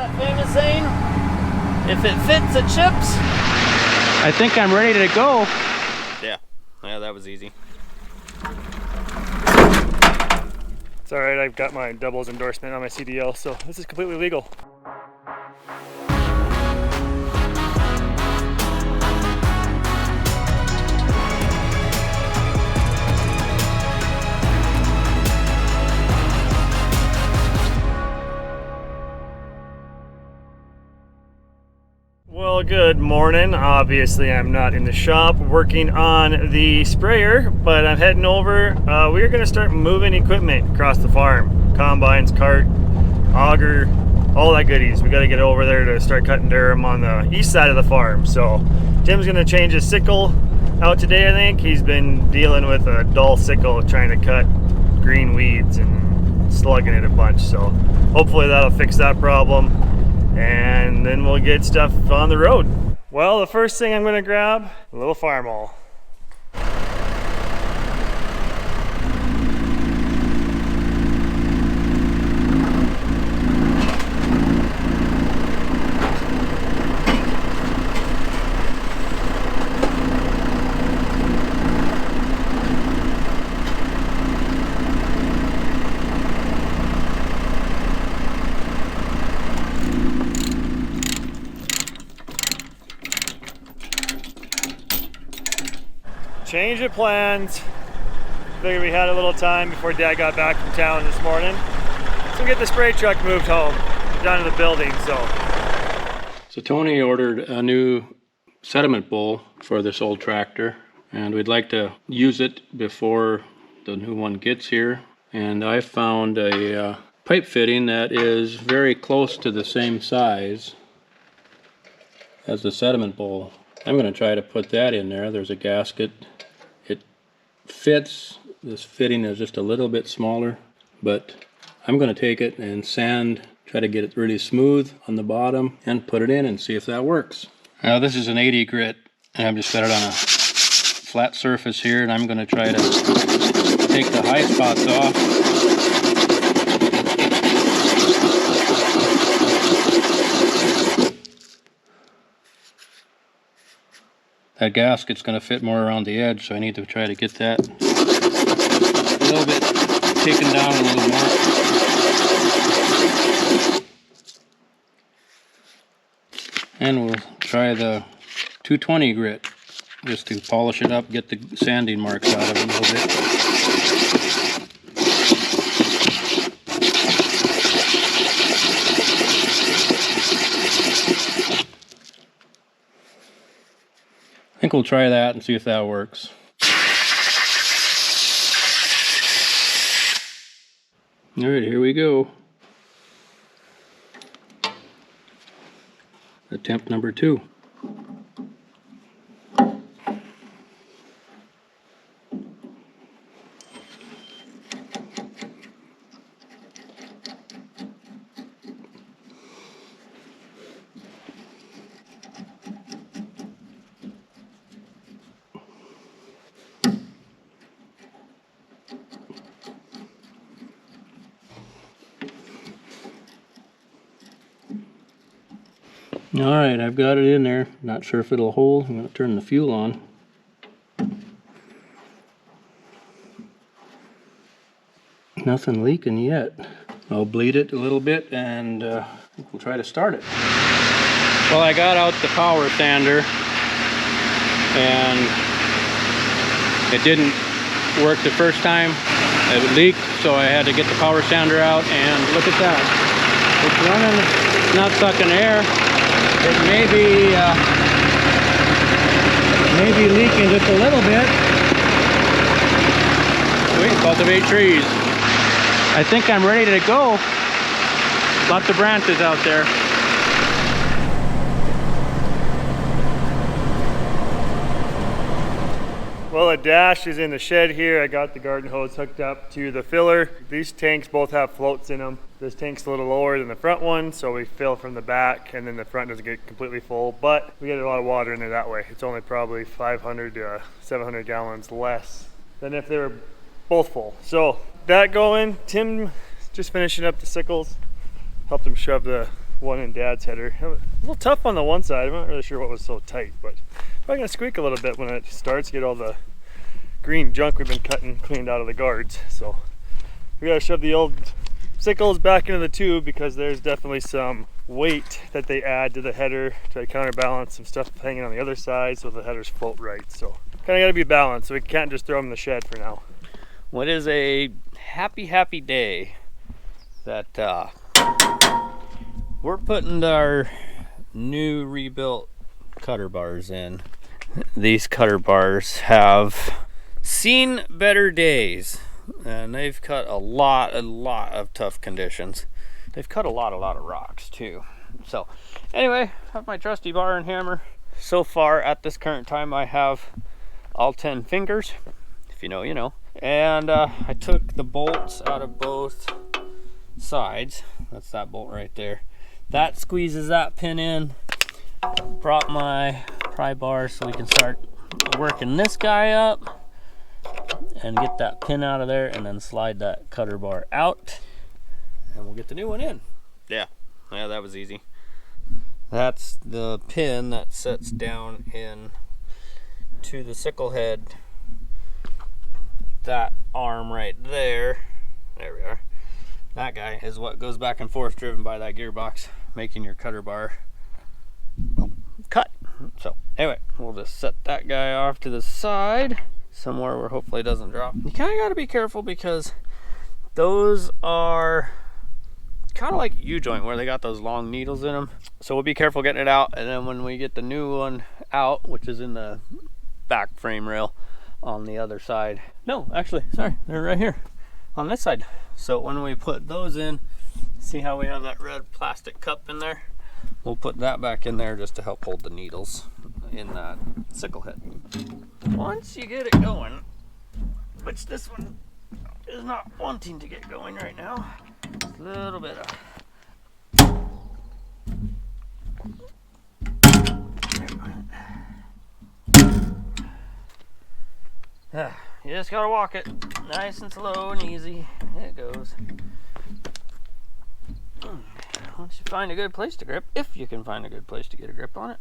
that famous saying? If it fits, it chips. I think I'm ready to go. Yeah, that was easy. It's alright, I've got my doubles endorsement on my CDL, so this is completely legal. Well, good morning. Obviously, I'm not in the shop working on the sprayer, but I'm heading over. We're going to start moving equipment across the farm. Combines, cart, auger, all that goodies. We got to get over there to start cutting durum on the east side of the farm. So Tim's going to change his sickle out today, I think. He's been dealing with a dull sickle trying to cut green weeds and slugging it a bunch. So hopefully that'll fix that problem. And then we'll get stuff on the road. Well, the first thing I'm going to grab, a little farm awl. Change of plans. Figured we had a little time before Dad got back from town this morning. So get the spray truck moved home, down to the building, So Tony ordered a new sediment bowl for this old tractor, and we'd like to use it before the new one gets here. And I found a pipe fitting that is very close to the same size as the sediment bowl. I'm going to try to put that in there. There's a gasket. It fits. This fitting is just a little bit smaller, but I'm going to take it and try to get it really smooth on the bottom and put it in and see if that works. Now this is an 80 grit, and I've just got it on a flat surface here, and I'm going to try to take the high spots off. That gasket's going to fit more around the edge, so I need to try to get that a little bit taken down a little more. And we'll try the 220 grit just to polish it up, get the sanding marks out of it a little bit. I think we'll try that and see if that works. All right, here we go. Attempt number 2. Alright, I've got it in there. Not sure if it'll hold. I'm going to turn the fuel on. Nothing leaking yet. I'll bleed it a little bit and we'll try to start it. Well, I got out the power sander and it didn't work the first time. It leaked, so I had to get the power sander out, and look at that. It's running, it's not sucking air. It may be leaking just a little bit. Sweet, cultivate trees. I think I'm ready to go. Lots of branches out there. Well, the dash is in the shed here. I got the garden hose hooked up to the filler. These tanks both have floats in them. This tank's a little lower than the front one, so we fill from the back, and then the front doesn't get completely full, but we get a lot of water in there that way. It's only probably 500 to 700 gallons less than if they were both full. So that going, Tim just finishing up the sickles. Helped him shove the one in Dad's header. A little tough on the one side. I'm not really sure what was so tight, but probably gonna squeak a little bit when it starts, get all the green junk we've been cutting cleaned out of the guards. So we gotta shove the old sickles back into the tube because there's definitely some weight that they add to the header to counterbalance some stuff hanging on the other side so the headers float right. So kind of got to be balanced, so we can't just throw them in the shed for now. What is a happy day that we're putting our new rebuilt cutter bars in. These cutter bars have seen better days, and they've cut a lot of tough conditions. They've cut a lot of rocks too. So anyway, I have my trusty bar and hammer. So far at this current time I have all 10 fingers. If you know, you know. And I took the bolts out of both sides. That's that bolt right there. That squeezes that pin in. Brought my pry bar so we can start working this guy up and get that pin out of there, and then slide that cutter bar out, and we'll get the new one in. Yeah, that was easy. That's the pin that sets down in to the sickle head. That arm right there, there we are. That guy is what goes back and forth, driven by that gearbox, making your cutter bar cut. So anyway, we'll just set that guy off to the side somewhere where hopefully it doesn't drop. You kind of got to be careful because those are kind of like U-joint where they got those long needles in them. So we'll be careful getting it out, and then when we get the new one out, which is in the back frame rail on the other side. No, actually, sorry, they're right here on this side. So when we put those in, see how we have that red plastic cup in there? We'll put that back in there just to help hold the needles in that sickle head. Once you get it going, which this one is not wanting to get going right now, a little bit of you just gotta walk it nice and slow and easy. It goes. Once you find a good place to grip, if you can find a good place to get a grip on it.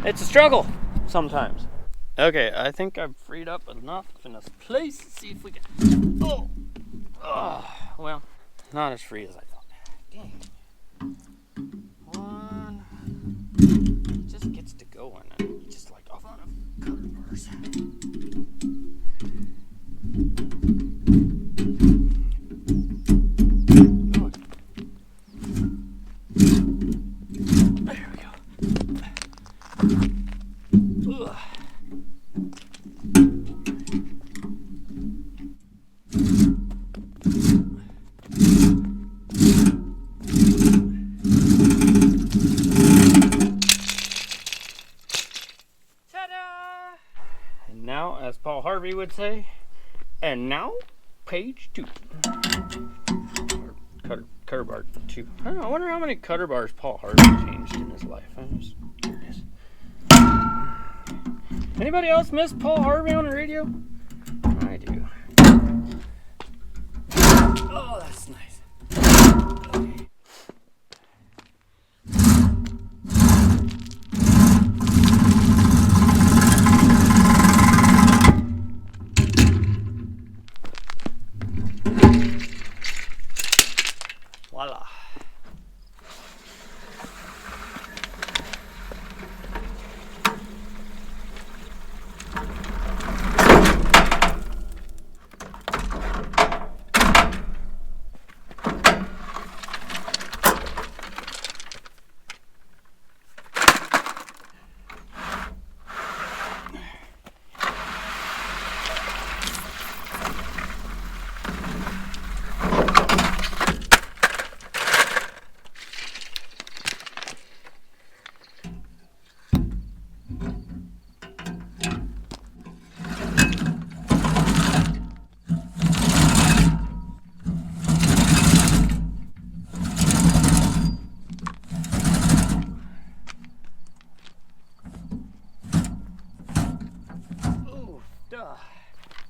It's a struggle sometimes. Okay, I think I've freed up enough in this place. Let's see if we can. Well, not as free as I thought. Dang. One. It just gets to going, and just like off on a cutter bars. There we go. Ugh. Ta-da! And now, as Paul Harvey would say, and now, page 2. Or cutter bar 2. I don't know, I wonder how many cutter bars Paul Harvey changed in his life. I'm just curious. Anybody else miss Paul Harvey on the radio? I do. Oh, that's nice. Okay. Voila.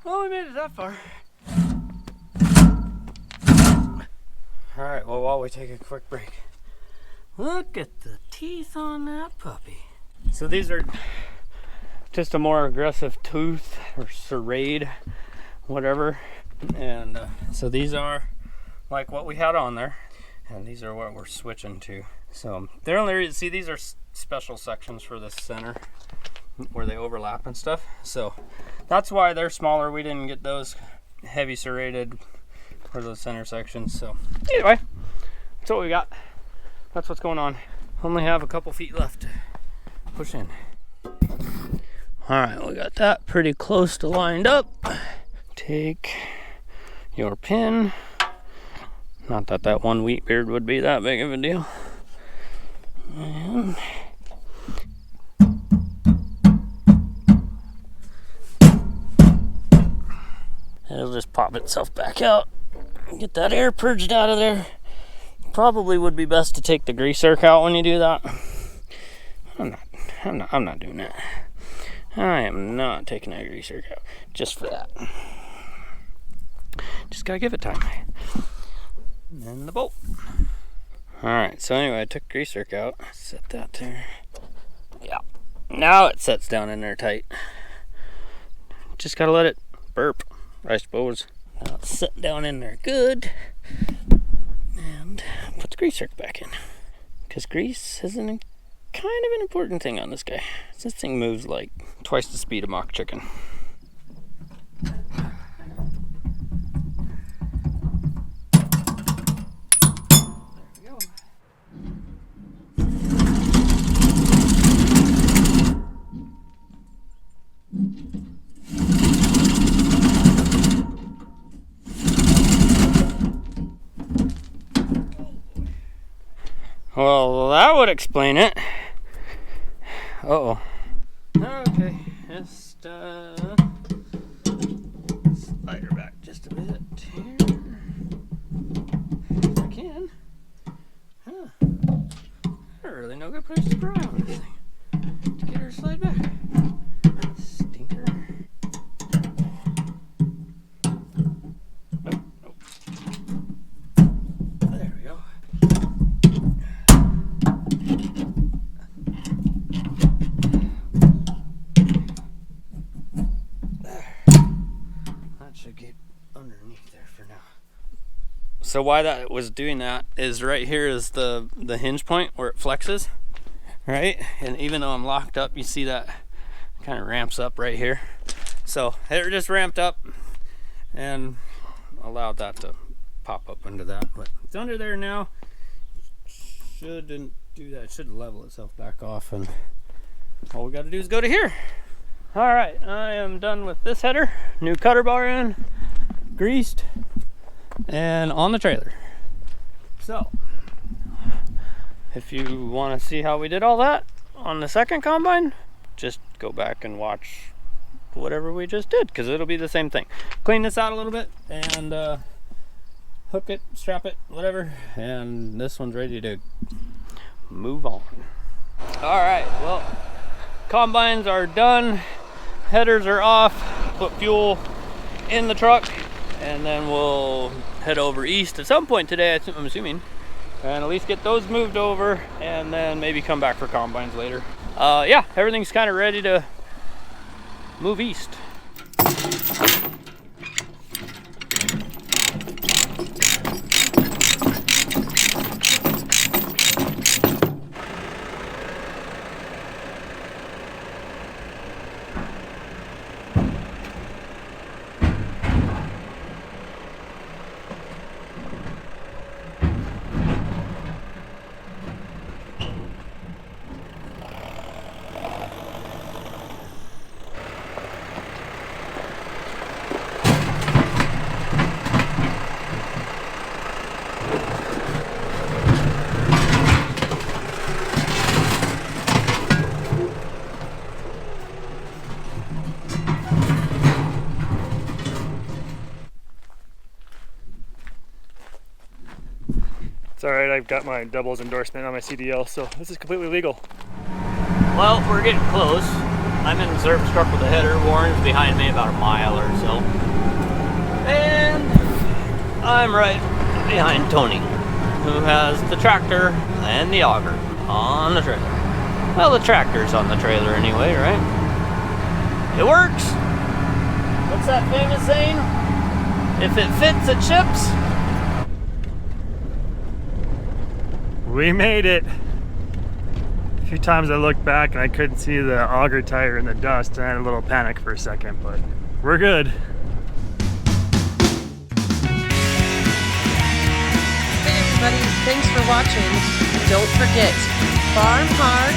Well, we made it that far. while we take a quick break. Look at the teeth on that puppy. So these are just a more aggressive tooth or serrade, whatever. And so these are like what we had on there, and these are what we're switching to. So they're only, see, these are special sections for the center where they overlap and stuff. So that's why they're smaller. We didn't get those heavy serrated for those center sections. So anyway, that's what we got. That's what's going on. Only have a couple feet left to push in. All right, we got that pretty close to lined up. Take your pin. Not that that one wheat beard would be that big of a deal. And it'll just pop itself back out. Get that air purged out of there. Probably would be best to take the grease zerk out when you do that. I'm not doing that. I am not taking that grease zerk out just for that. Just gotta give it time. And then the bolt. Alright, so anyway, I took grease zerk out. Set that there. Yeah. Now it sets down in there tight. Just gotta let it burp, I suppose. Now it's set down in there good. And put the grease zerk back in. Because grease is kind of an important thing on this guy. This thing moves like twice the speed of mock chicken. Well, that would explain it. Uh-oh. Okay, just slide her back just a bit here. If I can. Huh. There's really no good place to pry on this thing to get her to slide back. Stinker. Nope. There we go. Should get underneath there for now. So why that was doing that is right here is the hinge point where it flexes, right? And even though I'm locked up, you see that kind of ramps up right here. So it just ramped up and allowed that to pop up into that. But it's under there now. Shouldn't do that. It should level itself back off, and all we got to do is go to here. All right, I am done with this header. New cutter bar in, greased, and on the trailer. So, if you want to see how we did all that on the second combine, just go back and watch whatever we just did, because it'll be the same thing. Clean this out a little bit and hook it, strap it, whatever, and this one's ready to move on. All right, well, combines are done. Headers are off, put fuel in the truck, and then we'll head over east at some point today, I'm assuming, and at least get those moved over, and then maybe come back for combines later. Yeah, everything's kind of ready to move east. It's alright, I've got my doubles endorsement on my CDL, so this is completely legal. Well, we're getting close. I'm in the service truck with the header. Warren's behind me about a mile or so. And I'm right behind Tony. who has the tractor and the auger on the trailer. Well, the tractor's on the trailer anyway, right? It works. What's that famous saying? If it fits, it ships. We made it. A few times I looked back and I couldn't see the auger tire in the dust, and I had a little panic for a second, but we're good. Hey everybody, thanks for watching. Don't forget, farm hard,